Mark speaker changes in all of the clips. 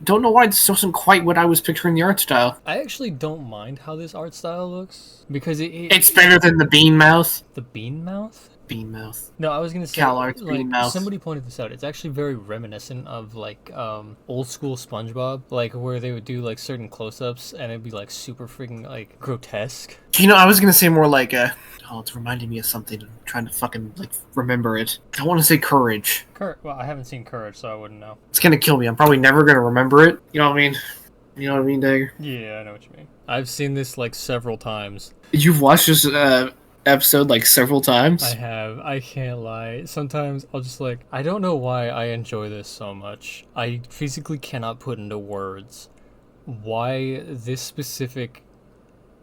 Speaker 1: don't know why this wasn't quite what I was picturing the art style.
Speaker 2: I actually don't mind how this art style looks because
Speaker 1: It's better than the bean mouth.
Speaker 2: the bean mouth.
Speaker 1: Bean mouth.
Speaker 2: No, I was gonna say,
Speaker 1: CalArts bean
Speaker 2: like,
Speaker 1: mouth.
Speaker 2: somebody pointed this out. It's actually very reminiscent of like old school SpongeBob, like where they would do like certain close-ups and it'd be like super freaking like grotesque.
Speaker 1: You know, I was gonna say more like oh, it's reminding me of something. I'm trying to fucking like remember it. I want to say Courage.
Speaker 2: Well, I haven't seen Courage, so I wouldn't know.
Speaker 1: It's gonna kill me. I'm probably never gonna remember it. You know what I mean? You know what I mean, Dagger?
Speaker 2: Yeah, I know what you mean. I've seen this like several times.
Speaker 1: You've watched this episode like several times.
Speaker 2: I have. I can't lie. Sometimes I'll just like, I don't know why I enjoy this so much. I physically cannot put into words why this specific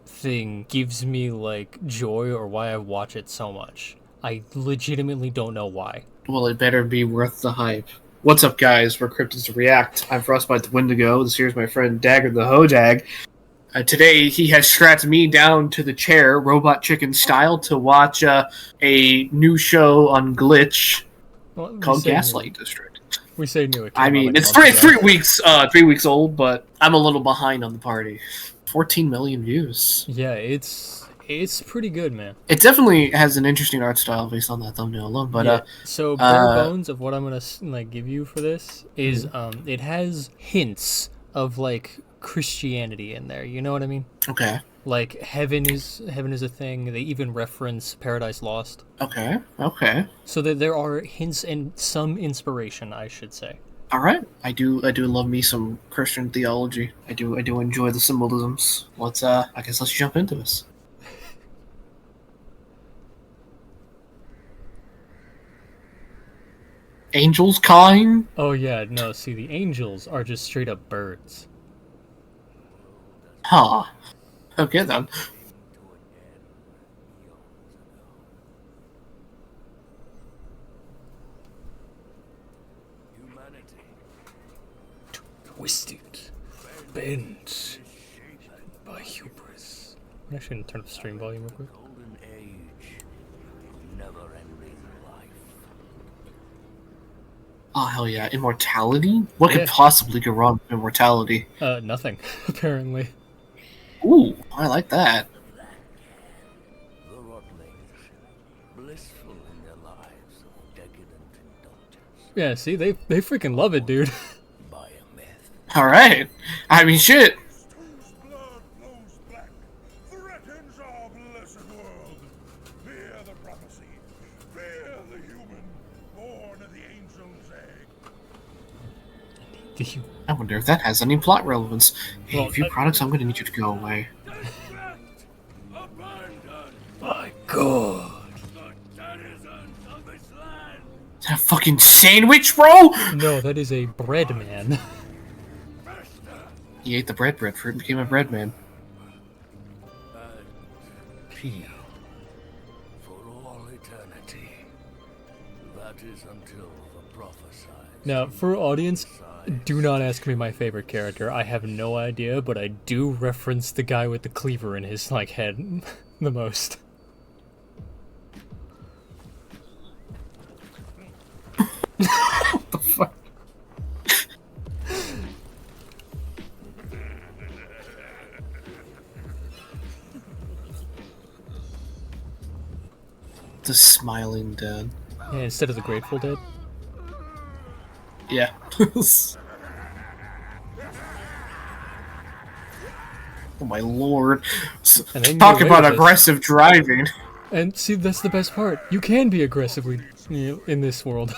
Speaker 2: thing gives me like joy or why I watch it so much. I legitimately don't know why.
Speaker 1: Well, it better be worth the hype. What's up, guys? We're Cryptids React. I'm Frostbite the Wendigo. This here's my friend Dagger the Hodag. Today, he has strapped me down to the chair, Robot Chicken style, to watch a new show on Glitch called Gaslight District.
Speaker 2: We say new.
Speaker 1: I mean, it's 3 weeks old, but I'm a little behind on the party. 14 million views.
Speaker 2: Yeah, it's pretty good, man.
Speaker 1: It definitely has an interesting art style based on that thumbnail alone. But
Speaker 2: yeah. So bare bones of what I'm gonna like give you for this is it has hints of like Christianity in there. You know what I mean?
Speaker 1: Okay.
Speaker 2: Like heaven is a thing. They even reference Paradise Lost.
Speaker 1: Okay. Okay.
Speaker 2: So that there are hints and some inspiration, I should say.
Speaker 1: All right. I do love me some Christian theology. I do enjoy the symbolisms. I guess let's jump into this. Angels kind?
Speaker 2: Oh yeah, no, see the angels are just straight up birds.
Speaker 1: Huh. Okay then.
Speaker 2: Twisted, bent by hubris. I shouldn't turn up the stream volume real quick.
Speaker 1: Oh hell yeah! Immortality? What could possibly go wrong with Immortality?
Speaker 2: Nothing, apparently.
Speaker 1: Ooh, I like that.
Speaker 2: Yeah, see, they freaking love it, dude.
Speaker 1: All right. I mean, shit. I wonder if that has any plot relevance. Hey,
Speaker 2: Well,
Speaker 1: a few products, I'm gonna need you to go away.
Speaker 2: My god.
Speaker 1: Is that a fucking sandwich, bro?
Speaker 2: No, that is a bread man.
Speaker 1: He ate the bread fruit and became a bread man.
Speaker 3: For all eternity. That is until the prophesied.
Speaker 2: Now, for audience, do not ask me my favorite character. I have no idea, but I do reference the guy with the cleaver in his like head the most.
Speaker 1: What the fuck? The smiling dead.
Speaker 2: Yeah, instead of the Grateful Dead.
Speaker 1: Yeah. Oh my lord. Talk about aggressive driving.
Speaker 2: And see, that's the best part. You can be aggressively in this world.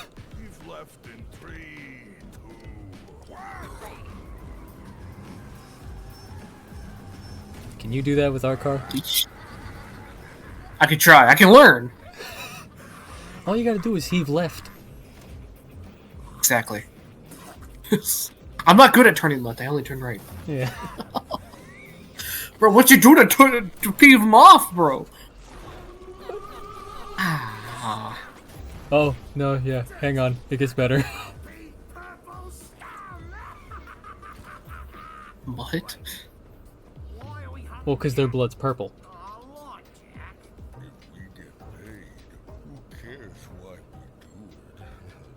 Speaker 2: Can you do that with our car?
Speaker 1: I can try. I can learn.
Speaker 2: All you gotta do is heave left.
Speaker 1: Exactly. I'm not good at turning left. I only turn right.
Speaker 2: Yeah.
Speaker 1: Bro, what you do to peeve him off, bro?
Speaker 2: Oh, no, yeah. Hang on. It gets better.
Speaker 1: What?
Speaker 2: Well, because their blood's purple.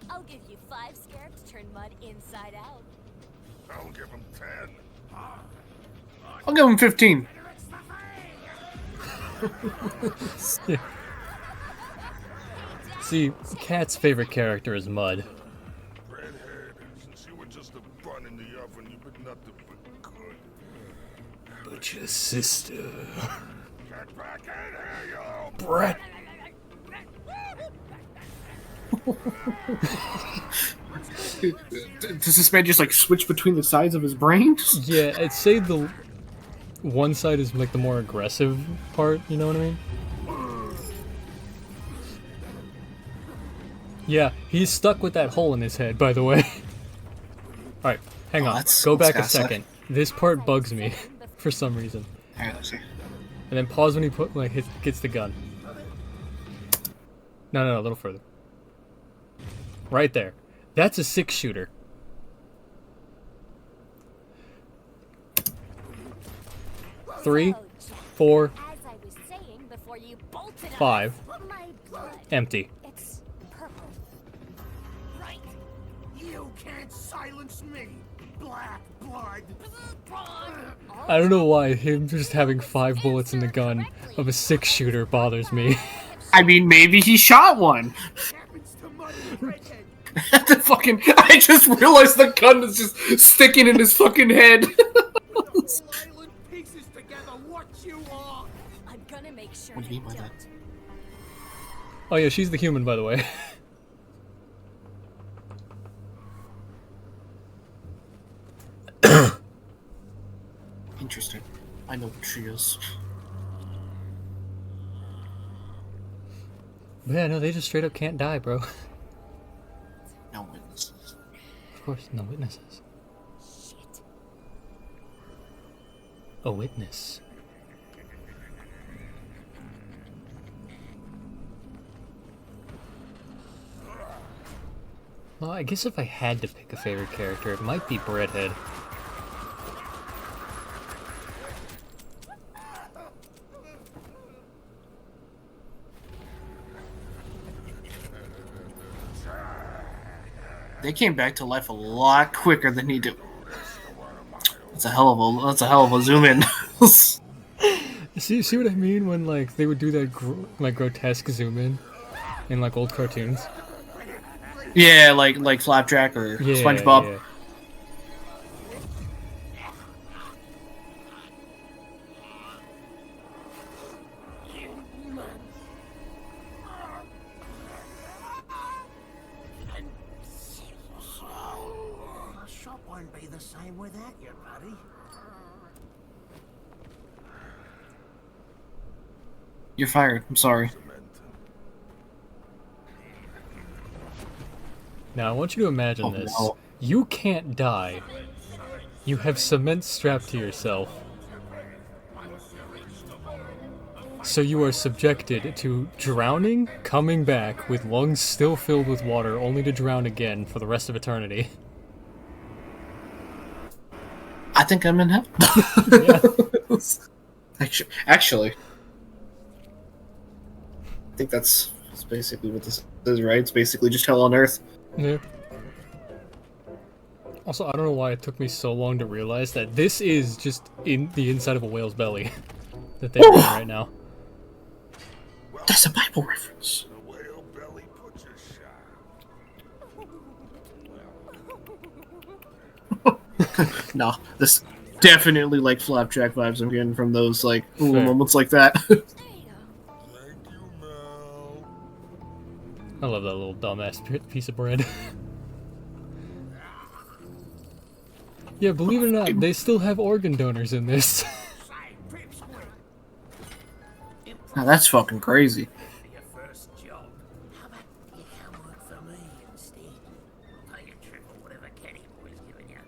Speaker 4: I'll give you 5 scarab to turn mud inside out.
Speaker 3: I'll give him 10.
Speaker 1: I'll give him 15.
Speaker 2: Yeah. See, Cat's favorite character is Mud.
Speaker 3: Redhead, since you were just a bun in the oven, you've been nothing but good.
Speaker 2: But your sister...
Speaker 3: Get back in here, you!
Speaker 2: Brett!
Speaker 1: Does this man just like switch between the sides of his brain?
Speaker 2: Yeah, I'd say the one side is like the more aggressive part, you know what I mean? Yeah, he's stuck with that hole in his head, by the way. Alright, hang on. Go back a second. This part bugs me for some reason.
Speaker 1: Alright, let's see.
Speaker 2: And then pause when he gets the gun. No, a little further. Right there. That's a 6-shooter. Three, 4, 5. Empty.
Speaker 4: It's purple. Right. You can't silence me. Black blood.
Speaker 2: I don't know why him just having 5 bullets in the gun of a 6-shooter bothers me.
Speaker 1: I mean, maybe he shot one. The fucking, I just realized the gun is just sticking in his fucking head.
Speaker 4: Pieces together, what you are. I'm gonna make sure
Speaker 1: What do you mean by that?
Speaker 2: Oh yeah, she's the human, by the way.
Speaker 1: Interesting. I know what she is.
Speaker 2: Yeah, no, they just straight up can't die, bro.
Speaker 1: No witnesses.
Speaker 2: Of course, no witnesses.
Speaker 4: Shit.
Speaker 2: A witness. Well, I guess if I had to pick a favorite character, it might be Breadhead.
Speaker 1: They came back to life a lot quicker than he did. That's a hell of a zoom in.
Speaker 2: See what I mean when like they would do that grotesque zoom in like old cartoons?
Speaker 1: Yeah, like Flapjack or
Speaker 2: Yeah,
Speaker 1: SpongeBob.
Speaker 2: yeah.
Speaker 4: The shop won't be the same without you, buddy.
Speaker 1: You're fired. I'm sorry.
Speaker 2: Now I want you to imagine
Speaker 1: Oh,
Speaker 2: this.
Speaker 1: no.
Speaker 2: You can't die. You have cement strapped to yourself. So you are subjected to drowning, coming back with lungs still filled with water, only to drown again for the rest of eternity.
Speaker 1: I think I'm in hell.
Speaker 2: Yeah.
Speaker 1: Actually, I think that's basically what this is, right? It's basically just hell on earth.
Speaker 2: Yeah. Also, I don't know why it took me so long to realize that this is just in the inside of a whale's belly that they're in right now.
Speaker 1: That's a Bible reference.
Speaker 3: The whale belly puts a shot.
Speaker 1: No, this definitely like Flapjack vibes I'm getting from those like ooh,
Speaker 2: Fair.
Speaker 1: moments like that.
Speaker 3: Thank you, Mel.
Speaker 2: I love that little dumbass piece of bread. Yeah, believe it or not, they still have organ donors in this.
Speaker 1: Now that's fucking crazy.
Speaker 4: Your first job. How about you come work for me instead? I'll pay you triple whatever Kenny boy's giving you.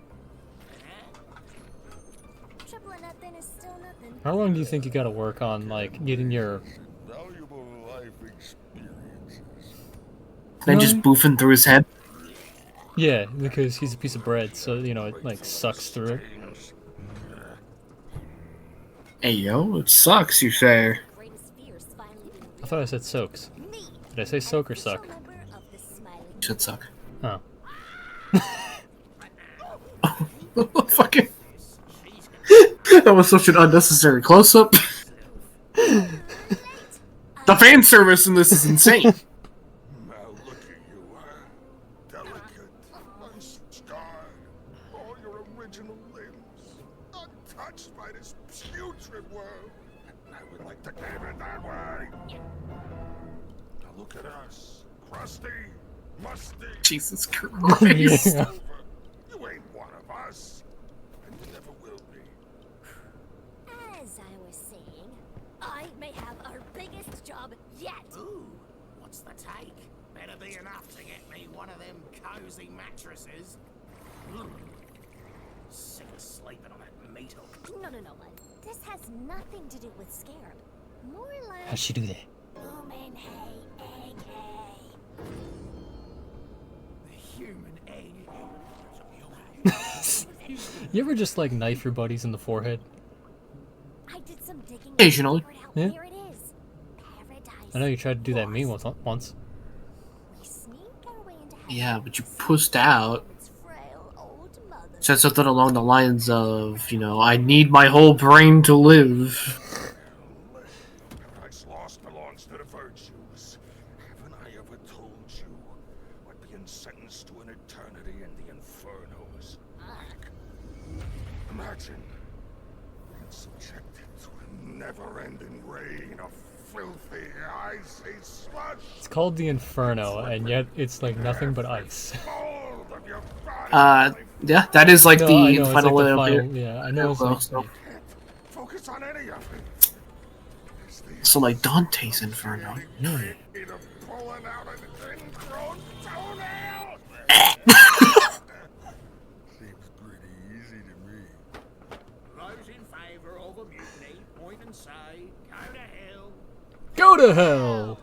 Speaker 5: Triple or nothing is still nothing.
Speaker 2: How long do you think you gotta work on, like, getting your...
Speaker 3: Valuable life experiences.
Speaker 1: Then just boofing through his head.
Speaker 2: Yeah, because he's a piece of bread, so, you know, it, like, sucks through it.
Speaker 1: Hey yo, it sucks, you say.
Speaker 5: Greatest fears finally been
Speaker 2: I thought I said soaks.
Speaker 5: me.
Speaker 2: Did I say soak or suck?
Speaker 5: Member of the Smiling
Speaker 1: Should suck.
Speaker 2: Oh.
Speaker 1: Fucking.
Speaker 4: She's gonna
Speaker 1: That was such an unnecessary close up. The fan service in this is insane.
Speaker 3: Now look at you, delicate, unscarred, all your original limbs, untouched by this putrid world. I would like to keep it that way. Now look at us, crusty, musty.
Speaker 1: Jesus Christ.
Speaker 2: Yeah.
Speaker 3: You ain't one of us, and you never will be.
Speaker 5: As I was saying, I may have our biggest job yet.
Speaker 4: Ooh, what's the take? Better be enough to get me one of them cozy mattresses. Sick of sleeping on that meat hook.
Speaker 5: No, bud. This has nothing to do with Scarab. More like
Speaker 2: How'd she do that?
Speaker 5: human hay, egg hay.
Speaker 4: The human egg.
Speaker 2: You ever just like knife your buddies in the forehead?
Speaker 5: I did some digging.
Speaker 1: Occasionally.
Speaker 5: And figured out
Speaker 2: Yeah.
Speaker 5: where it is. Paradise.
Speaker 2: I know you tried to do that to me once.
Speaker 5: We sneak our way into
Speaker 1: Yeah, but you pushed out.
Speaker 5: its frail old mother.
Speaker 1: Said something along the lines of, I need my whole brain to live.
Speaker 3: Paradise lost belongs to the virtues. Haven't I ever told you what being sentenced to an eternity in the inferno is like? Imagine being subjected to a never-ending rain of filthy, icy slush.
Speaker 2: It's called the Inferno, and yet it's like nothing but ice.
Speaker 3: Fold of your body.
Speaker 1: Yeah, that is like
Speaker 2: No, I
Speaker 1: the
Speaker 2: know, it's
Speaker 1: final
Speaker 2: like the
Speaker 1: layer.
Speaker 2: final. Yeah, I know. It's like,
Speaker 1: So,
Speaker 3: Can't focus on any of it. It's the
Speaker 1: so like Dante's Inferno. No.
Speaker 3: need of pulling out an ingrown toenail. Seems pretty easy to me.
Speaker 4: Those in favour of a mutiny, point and say, go to hell.
Speaker 2: go to hell.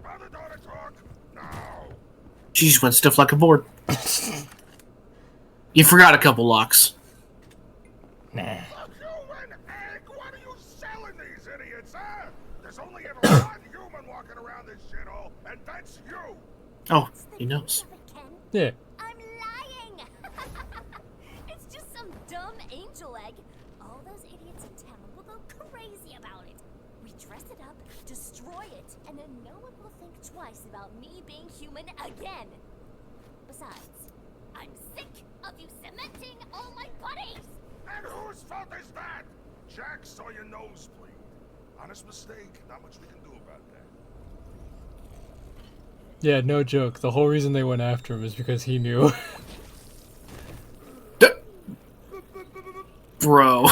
Speaker 3: Father, daughter, talk now.
Speaker 1: She just went stiff like a board. You forgot a couple locks.
Speaker 2: Nah.
Speaker 3: A human egg? What are you selling these idiots, huh? There's only ever one human walking around this shithole, and that's you.
Speaker 1: Oh, he knows.
Speaker 5: Ken,
Speaker 2: Yeah.
Speaker 5: I'm lying. It's just some dumb angel egg. All those idiots in town will go crazy about it. We dress it up, destroy it, and then no one will think twice about me being human again. Besides, I'm sick of you cementing all my buddies.
Speaker 3: And whose fault is that? Jack saw your nosebleed. Honest mistake. Not much we can do about that.
Speaker 2: Yeah, no joke. The whole reason they went after him is because he knew.
Speaker 1: Bro.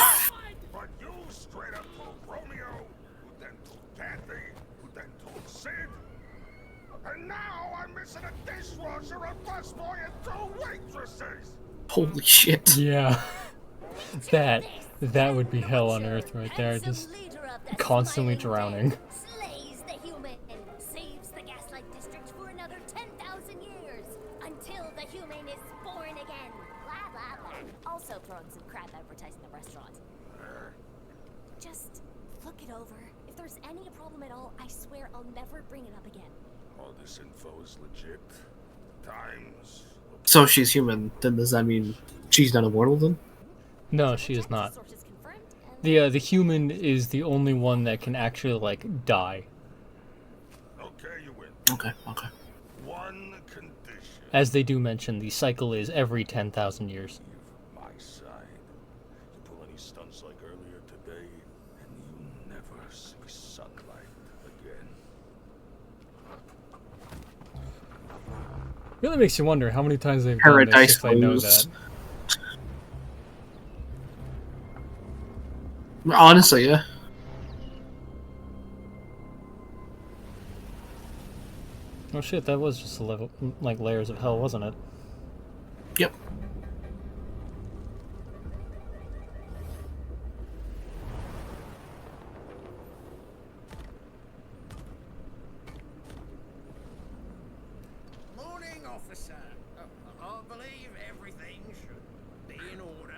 Speaker 3: But you straight up told Romeo, who then told Kathy, who then told Sid. And now I'm missing a dishwasher, a busboy, and 2 waitresses.
Speaker 1: Holy shit.
Speaker 2: Yeah. That would be hell on earth right there. Just constantly drowning.
Speaker 5: Slays the human and saves the Gaslight District for another 10,000 years until the human is born again. Blah blah blah. Also throwing some crap advertising the restaurant. Just look it over. If there's any problem at all, I swear I'll never bring it up again.
Speaker 3: All this info is legit. Times.
Speaker 1: So she's human. Then does that mean she's not immortal then?
Speaker 2: No, she is not.
Speaker 5: Sources confirmed, and
Speaker 2: The human is the only one that can actually like die.
Speaker 3: Okay, you win.
Speaker 1: Okay.
Speaker 3: One condition.
Speaker 2: As they do mention, the cycle is every 10,000 years.
Speaker 3: My side. You pull any stunts like earlier today, and you never see sunlight again.
Speaker 2: Really makes you wonder how many times they've done this
Speaker 1: Paradise
Speaker 2: if I know
Speaker 1: Lost.
Speaker 2: that.
Speaker 1: Honestly, yeah.
Speaker 2: Oh shit, that was just a level, like layers of hell, wasn't it?
Speaker 1: Yep.
Speaker 4: Morning, officer. I believe everything should be in order.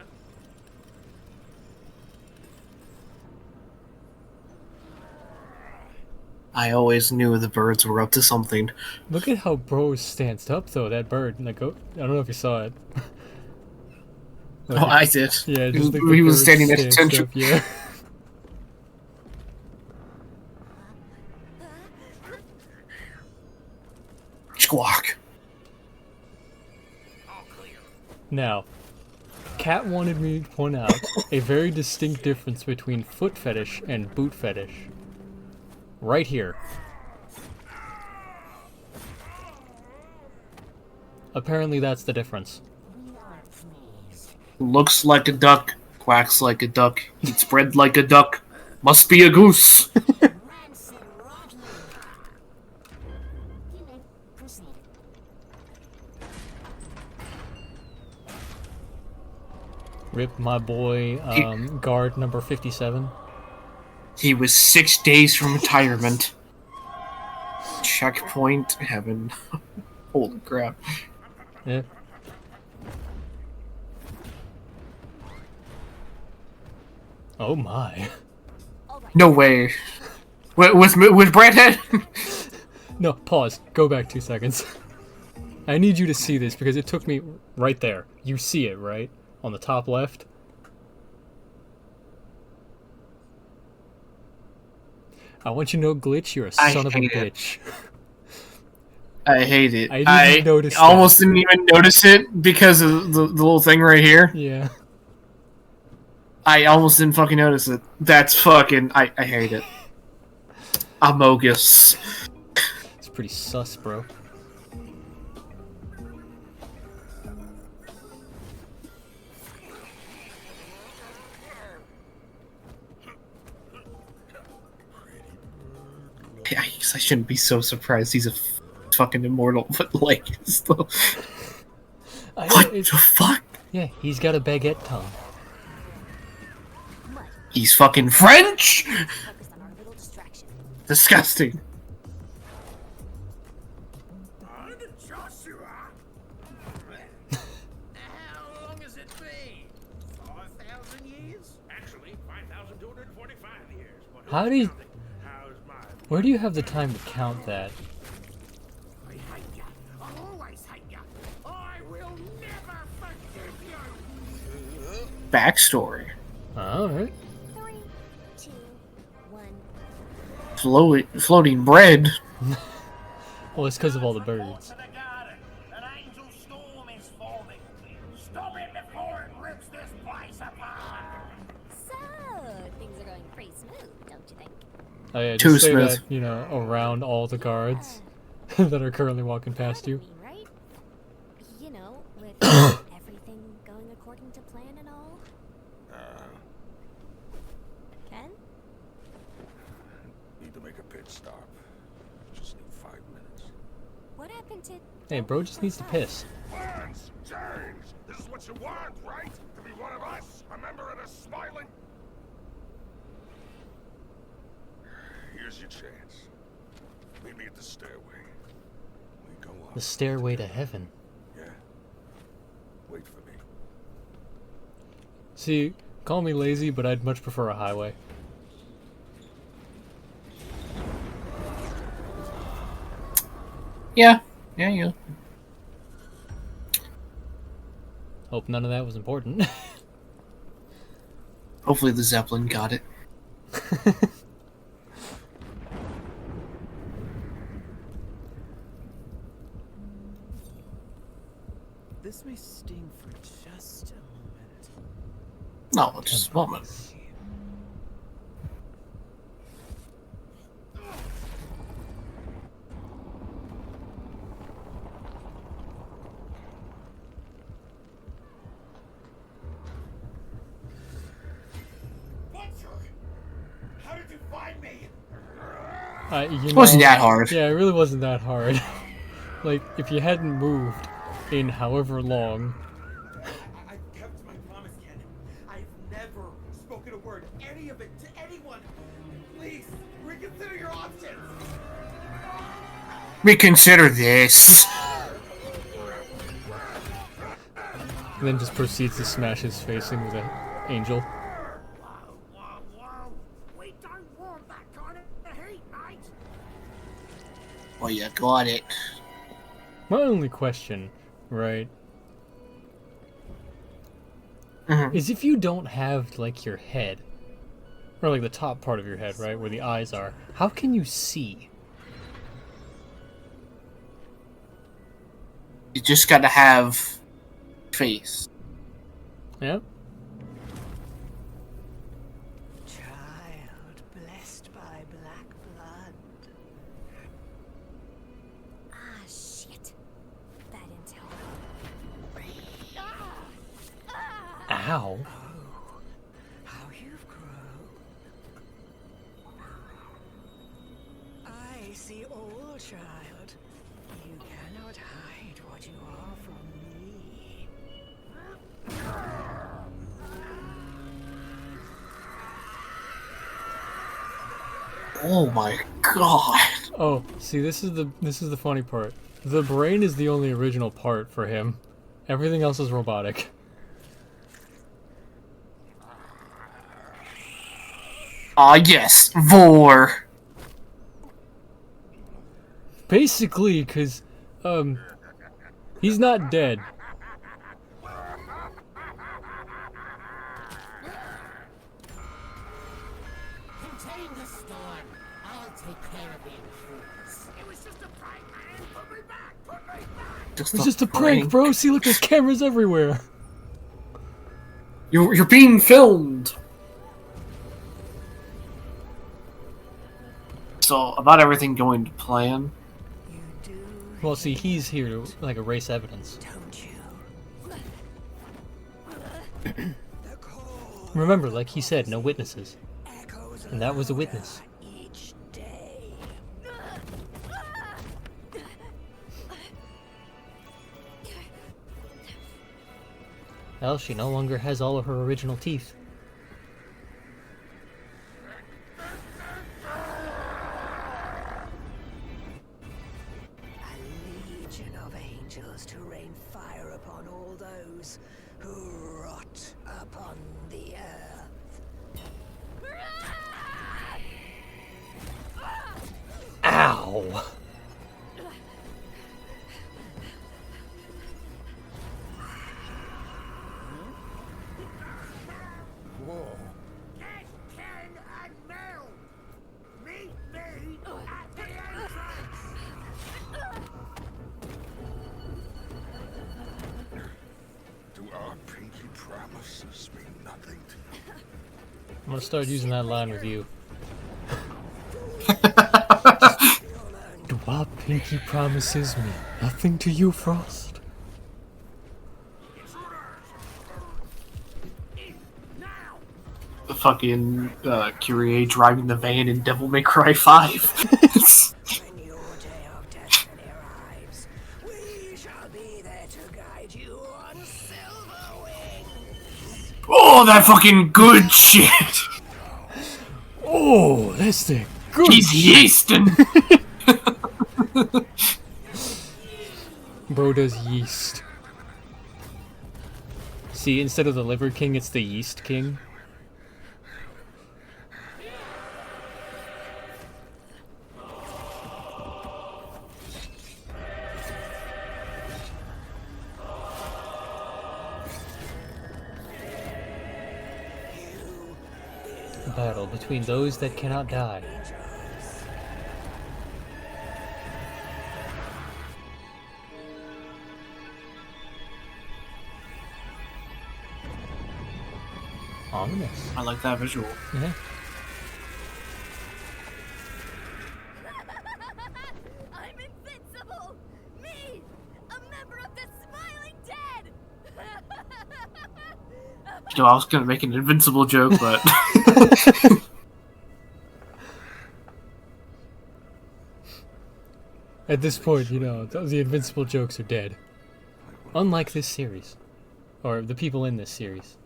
Speaker 1: I always knew the birds were up to something.
Speaker 2: Look at how bro stands up though. That bird. Like, oh, I don't know if you saw it. Like,
Speaker 1: Oh, I did.
Speaker 2: yeah,
Speaker 1: He
Speaker 2: just
Speaker 1: was,
Speaker 2: like the
Speaker 1: he was
Speaker 2: bird
Speaker 1: standing at
Speaker 2: stands
Speaker 1: attention.
Speaker 2: up, yeah.
Speaker 1: Squawk.
Speaker 2: Now, Kat wanted me to point out a very distinct difference between foot fetish and boot fetish. Right here. Apparently that's the difference.
Speaker 1: Looks like a duck, quacks like a duck, eats bread like a duck. Must be a goose.
Speaker 2: Rip my boy, guard number 57.
Speaker 1: He was 6 days from retirement. Checkpoint heaven. Holy crap.
Speaker 2: Yeah. Oh my.
Speaker 1: No way. With Breadhead?
Speaker 2: No, pause. Go back 2 seconds. I need you to see this because it took me right there. You see it, right? On the top left. I want you to know, Glitch, you're a son of a bitch.
Speaker 1: I hate it.
Speaker 2: I didn't notice
Speaker 1: almost didn't even notice it because of the little thing right here.
Speaker 2: Yeah.
Speaker 1: I almost didn't fucking notice it. That's fucking... I hate it. Amogus.
Speaker 2: It's pretty sus, bro.
Speaker 1: I guess I shouldn't be so surprised he's a fucking immortal, but like, still... What the fuck?
Speaker 2: Yeah, he's got a baguette tongue.
Speaker 1: He's fucking French? Disgusting.
Speaker 4: How long has it been? 5,000 years? Actually, 5,245 years.
Speaker 2: How do you... Where do you have the time to count that?
Speaker 4: I hate ya. I'll always hate ya. I will never forgive you.
Speaker 1: Backstory.
Speaker 2: Alright.
Speaker 5: 3, 2, 1.
Speaker 1: Floating bread.
Speaker 2: Well, it's because of all the birds.
Speaker 4: To the garden. An angel storm is forming. Stop it before it rips this place apart.
Speaker 5: So, things are going pretty smooth, don't you think?
Speaker 2: Oh yeah,
Speaker 1: Too
Speaker 2: just say
Speaker 1: smooth.
Speaker 2: that, you know, around all the guards that are currently walking past you.
Speaker 5: Right? You know, with everything going according to plan and all. Ken?
Speaker 3: Need to make a pit stop. Just need 5 minutes.
Speaker 5: What happened to...
Speaker 2: Hey, bro just needs to piss.
Speaker 3: Plans change! This is what you want, right? To be one of us? A member of the smiling... Here's your chance. Meet me at the stairway. We go up.
Speaker 2: The stairway to heaven.
Speaker 3: Yeah. Wait for me.
Speaker 2: See, call me lazy, but I'd much prefer a highway.
Speaker 1: Yeah. Yeah.
Speaker 2: Hope none of that was important.
Speaker 1: Hopefully the Zeppelin got it.
Speaker 6: This may sting for just a moment.
Speaker 1: No, just a moment.
Speaker 3: How did you find me?
Speaker 2: It
Speaker 1: wasn't that hard.
Speaker 2: Yeah, it really wasn't that hard. Like, if you hadn't moved in however long.
Speaker 6: I've kept my promise, Ken. I've never spoken a word, any of it, to anyone. Please, reconsider your options.
Speaker 1: Reconsider this.
Speaker 2: And then just proceeds to smash his face in with an angel.
Speaker 4: Whoa. We don't want that kind of heat, mate.
Speaker 1: you got it.
Speaker 2: My only question, right,
Speaker 1: Mhm.
Speaker 2: is if you don't have, like, your head, or, like, the top part of your head, right, where the eyes are, how can you see?
Speaker 1: You just gotta have face.
Speaker 2: Yeah?
Speaker 7: Child blessed by black blood.
Speaker 5: Ah, shit. Bad intel.
Speaker 2: Ow.
Speaker 7: How you've grown. I see all, child. You cannot hide what you are from me.
Speaker 1: Oh my god.
Speaker 2: Oh, see, this is the funny part. The brain is the only original part for him. Everything else is robotic.
Speaker 1: Ah, yes, Vor.
Speaker 2: Basically, because, he's not dead.
Speaker 4: Contain the storm. I'll take care of the intruders. It was just a prank, man. Put me back. Put me back.
Speaker 2: It's just a prank, bro. See, look, there's cameras everywhere.
Speaker 1: You're being filmed. So, about everything going to plan.
Speaker 7: You do,
Speaker 2: Well, see, he's here to, like, erase evidence.
Speaker 7: don't you? The cold
Speaker 2: Remember, like he said, no witnesses.
Speaker 7: echoes
Speaker 2: And that was a witness.
Speaker 7: each day.
Speaker 2: Well, she no longer has all of her original teeth.
Speaker 7: A legion of angels to rain fire upon all those who rot upon the earth.
Speaker 2: Ow!
Speaker 4: Get Ken and Mel. Meet me at the entrance.
Speaker 3: Do our pinky promises mean nothing to you?
Speaker 2: I'm gonna start using that line with you. Do our pinky promises mean nothing to you, Frost?
Speaker 1: The fucking Kyrie driving the van in Devil May Cry 5.
Speaker 7: When your day of destiny arrives, we shall be there to guide you on silver wings.
Speaker 1: Oh, that fucking good shit.
Speaker 2: Oh, that's the good
Speaker 1: He's yeasting.
Speaker 2: Bro does yeast. See, instead of the Liver King, it's the Yeast King. A battle between those that cannot die. Ominous.
Speaker 1: I like that visual.
Speaker 2: Yeah.
Speaker 5: I'm invincible! Me! A member of the Smiling Dead!
Speaker 1: You know, I was gonna make an invincible joke, but
Speaker 2: At this point, you know, the invincible jokes are dead. Unlike this series. Or the people in this series.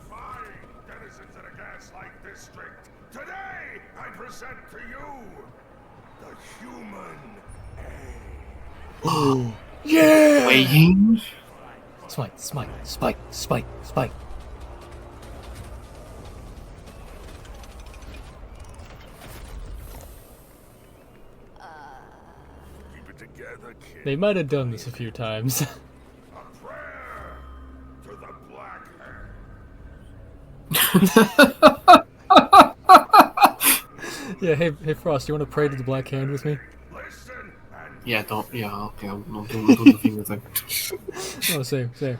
Speaker 3: Fine, denizens of the Gaslight District. Today, I present to you the human egg.
Speaker 2: Yeah!
Speaker 1: weighing.
Speaker 2: Smite, smite, spike, spike, spike.
Speaker 3: together, kid.
Speaker 2: They might have done this a few times.
Speaker 3: A prayer to the Black Hand.
Speaker 2: Yeah, hey Frost, you want to pray to the Black Hand with me?
Speaker 3: Listen and
Speaker 1: Yeah, don't. Yeah, okay. I'll do the finger thing.
Speaker 2: Oh, same.
Speaker 3: never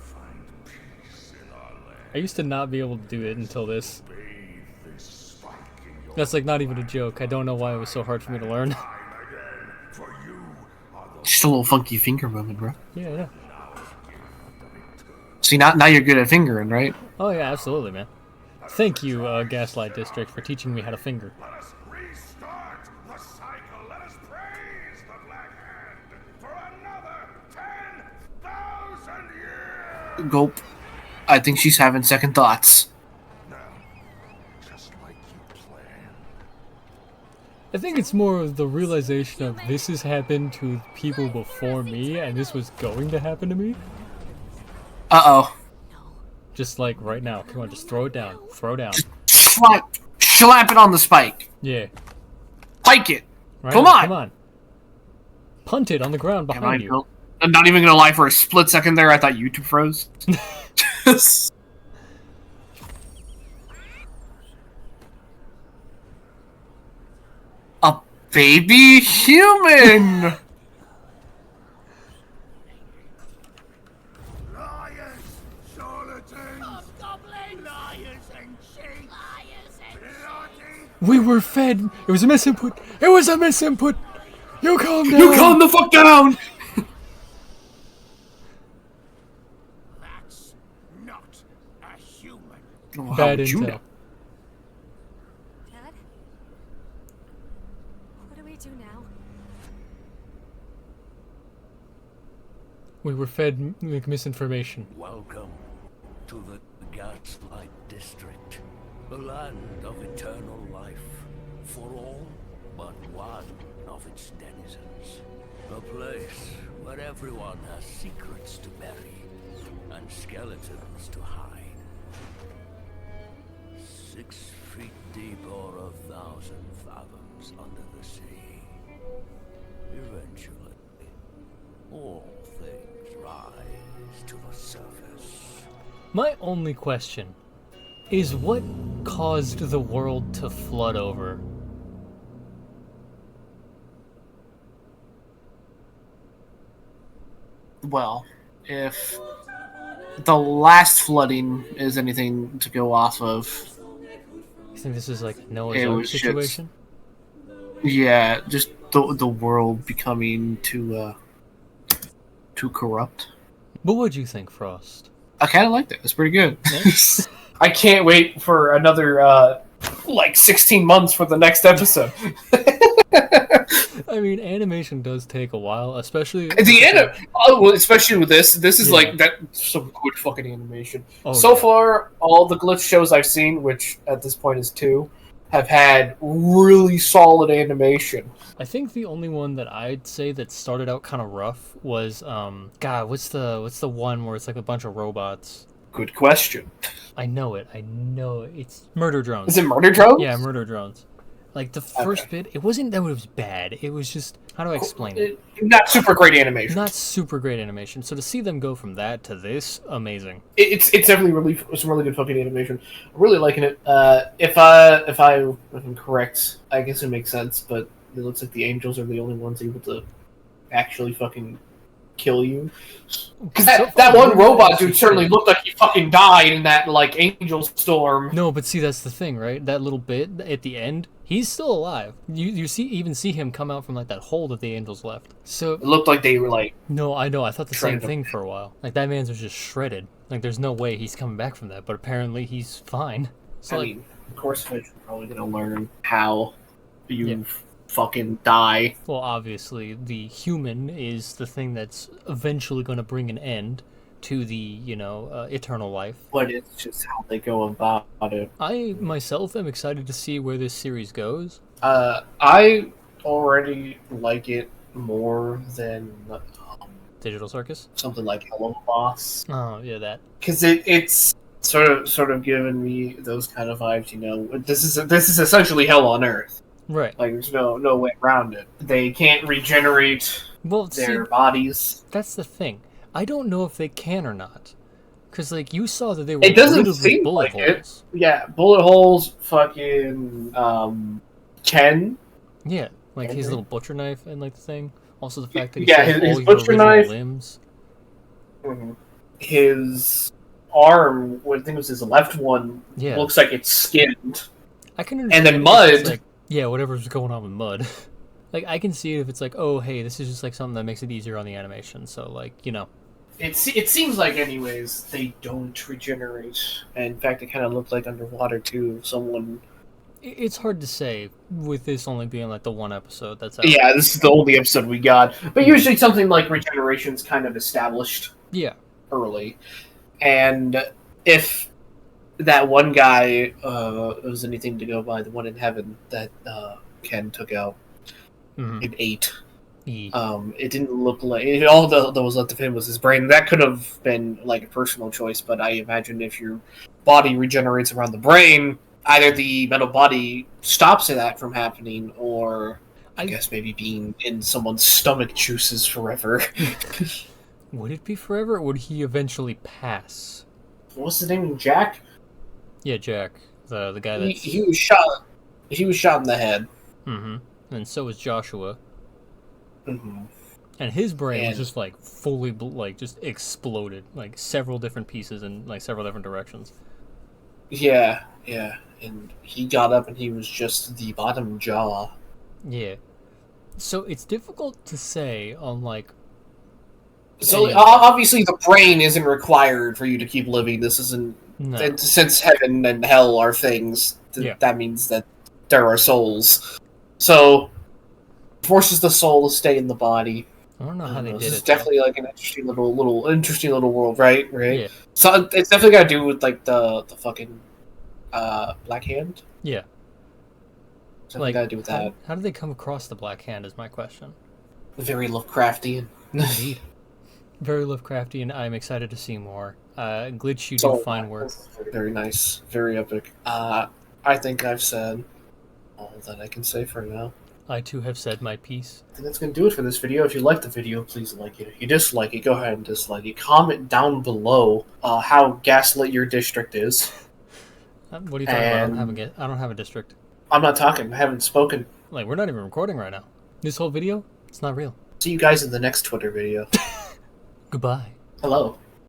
Speaker 3: find peace in our land.
Speaker 2: I used to not be able to do it until this.
Speaker 3: Bathe this spike in your
Speaker 2: That's like not even a joke. I don't know why it was so hard for me to learn.
Speaker 3: time again, for you are the
Speaker 1: Just a little funky finger movement, bro.
Speaker 2: Yeah, yeah.
Speaker 1: See, now you're good at fingering, right?
Speaker 2: Oh yeah, absolutely, man. Thank you, Gaslight District, for teaching me how to finger.
Speaker 3: Let us restart the cycle. Let us praise the Black Hand for another 10,000 years.
Speaker 1: Gulp. I think she's having second thoughts.
Speaker 3: Now, just like you planned.
Speaker 2: I think it's more of the realization of this has happened to people before me, and this was going to happen to me.
Speaker 1: Uh-oh.
Speaker 2: Just like right now. Come on, just throw it down. Throw down.
Speaker 1: Slap it on the spike.
Speaker 2: Yeah.
Speaker 1: Pike it.
Speaker 2: Right
Speaker 1: Come
Speaker 2: now,
Speaker 1: on.
Speaker 2: Come on. Punt it on the ground behind you.
Speaker 1: I'm not even gonna lie, for a split second there, I thought YouTube froze. A baby human!
Speaker 3: Liars, charlatans,
Speaker 4: Goblin! Liars and cheats! Liars and
Speaker 3: bloody
Speaker 2: We were fed. It was a misinput. It was a misinput. You calm down.
Speaker 1: You calm the fuck down!
Speaker 4: That's not a human.
Speaker 1: Oh, how
Speaker 2: Bad
Speaker 1: would you
Speaker 2: intel.
Speaker 1: know?
Speaker 5: Dad? What do we do now?
Speaker 2: We were fed misinformation.
Speaker 8: Welcome to the Gaslight District, the land of eternal life for all but one of its denizens. A place where everyone has secrets to bury and skeletons to hide. 6 feet deep or 1,000 fathoms under the sea. Eventually, all things rise to the surface.
Speaker 2: My only question is what caused the world to flood over?
Speaker 1: Well, if the last flooding is anything to go off of,
Speaker 2: You think this is like a Noah's
Speaker 1: It
Speaker 2: Ark
Speaker 1: was just-
Speaker 2: situation?
Speaker 1: yeah, just the world becoming too corrupt.
Speaker 2: What would you think, Frost?
Speaker 1: I kind of liked it. It's pretty good.
Speaker 2: Yeah.
Speaker 1: I can't wait for another 16 months for the next episode.
Speaker 2: I mean, animation does take a while, especially
Speaker 1: Especially with this is
Speaker 2: Yeah.
Speaker 1: like that some good fucking animation.
Speaker 2: Oh,
Speaker 1: So
Speaker 2: yeah.
Speaker 1: far, all the glitch shows I've seen, which at this point is 2, have had really solid animation.
Speaker 2: I think the only one that I'd say that started out kind of rough was God, what's the one where it's like a bunch of robots?
Speaker 1: Good question.
Speaker 2: I know it. It's Murder Drones.
Speaker 1: Is it Murder Drones?
Speaker 2: Yeah, Murder Drones. Like the first bit, it wasn't that it was bad. It was just, how do I explain it?
Speaker 1: Not super great animation.
Speaker 2: Not super great animation. So to see them go from that to this, amazing.
Speaker 1: It's definitely some really good fucking animation. I'm really liking it. If I'm correct, I guess it makes sense, but it looks like the angels are the only ones able to actually fucking kill you. Because that one robot dude certainly looked like he fucking died in that like angel storm.
Speaker 2: No, but see, that's the thing, right? That little bit at the end, he's still alive. You see him come out from like that hole that the angels left. So
Speaker 1: It looked like they were like,
Speaker 2: no, I know. I thought the same
Speaker 1: Shredded him.
Speaker 2: thing for a while. Like that man's was just shredded. Like there's no way he's coming back from that. But apparently he's fine. So
Speaker 1: I
Speaker 2: like,
Speaker 1: mean, of course, Fish are probably gonna learn how you
Speaker 2: Yeah.
Speaker 1: fucking die.
Speaker 2: well, obviously the human is the thing that's eventually going to bring an end to the eternal life.
Speaker 1: But it's just how they go about it.
Speaker 2: I myself am excited to see where this series goes.
Speaker 1: I already like it more than
Speaker 2: Digital Circus.
Speaker 1: something like Hello Boss,
Speaker 2: Oh yeah, that.
Speaker 1: because it's sort of given me those kind of vibes. You know, this is essentially Hell on Earth.
Speaker 2: Right.
Speaker 1: Like, there's no way around it. They can't regenerate
Speaker 2: Well,
Speaker 1: their
Speaker 2: see,
Speaker 1: bodies.
Speaker 2: that's the thing. I don't know if they can or not. Because, like, you saw that they were
Speaker 1: It doesn't
Speaker 2: riddled with
Speaker 1: seem
Speaker 2: bullet
Speaker 1: like it.
Speaker 2: holes.
Speaker 1: Yeah, bullet holes, fucking, Ken.
Speaker 2: Yeah, like his
Speaker 1: Mhm.
Speaker 2: little butcher knife and, like, the thing. Also the fact that he
Speaker 1: Yeah,
Speaker 2: still has
Speaker 1: his
Speaker 2: all your
Speaker 1: butcher
Speaker 2: original
Speaker 1: knife.
Speaker 2: limbs.
Speaker 1: His arm, I think it was his left one,
Speaker 2: Yeah.
Speaker 1: looks like it's skinned.
Speaker 2: I can
Speaker 1: And
Speaker 2: understand
Speaker 1: then
Speaker 2: if it's
Speaker 1: Mud.
Speaker 2: like, yeah, whatever's going on with Mud. Like, I can see it if it's like, oh, hey, this is just, like, something that makes it easier on the animation. So, like, you know.
Speaker 1: It seems like, anyways, they don't regenerate. And in fact, it kind of looked like underwater, too. Someone...
Speaker 2: It's hard to say with this only being, like, the one episode that's out.
Speaker 1: Yeah, this is the only episode we got. But usually something like regeneration's kind of established
Speaker 2: Yeah.
Speaker 1: early. And if that one guy was anything to go by, the one in heaven that Ken took out in 8, it didn't look like... all that was left of him was his brain. That could have been like a personal choice, but I imagine if your body regenerates around the brain, either the metal body stops that from happening, or I guess maybe being in someone's stomach juices forever.
Speaker 2: Would it be forever, or would he eventually pass?
Speaker 1: What's the name? Jack?
Speaker 2: Yeah, Jack, the guy that's...
Speaker 1: He was shot. He was shot in the head.
Speaker 2: Mm-hmm. And so was Joshua.
Speaker 1: Mm-hmm.
Speaker 2: And his brain was just, like, fully, like, just exploded. Like, several different pieces in, like, several different directions.
Speaker 1: Yeah. And he got up and he was just the bottom jaw.
Speaker 2: Yeah. So it's difficult to say on, like...
Speaker 1: So, obviously the brain isn't required for you to keep living. This isn't...
Speaker 2: No.
Speaker 1: Since heaven and hell are things,
Speaker 2: Yeah.
Speaker 1: that means that there are souls. So, forces the soul to stay in the body.
Speaker 2: I don't know how they did
Speaker 1: This
Speaker 2: it.
Speaker 1: is definitely like an interesting little world, right?
Speaker 2: Yeah.
Speaker 1: So it's definitely got to do with like the fucking Black Hand.
Speaker 2: Yeah.
Speaker 1: Something got to do with that.
Speaker 2: How did they come across the Black Hand is my question.
Speaker 1: Very Lovecraftian.
Speaker 2: Indeed. Very Lovecraftian. I'm excited to see more. Glitch, you do fine work.
Speaker 1: Very nice. Very epic. I think I've said all that I can say for now.
Speaker 2: I too have said my piece.
Speaker 1: I think that's going to do it for this video. If you like the video, please like it. If you dislike it, go ahead and dislike it. Comment down below how gaslit your district is.
Speaker 2: What are you talking about? I don't have a district.
Speaker 1: I'm not talking. I haven't spoken.
Speaker 2: Like, we're not even recording right now. This whole video, it's not real.
Speaker 1: See you guys in the next Twitter video.
Speaker 2: Goodbye.
Speaker 1: Hello.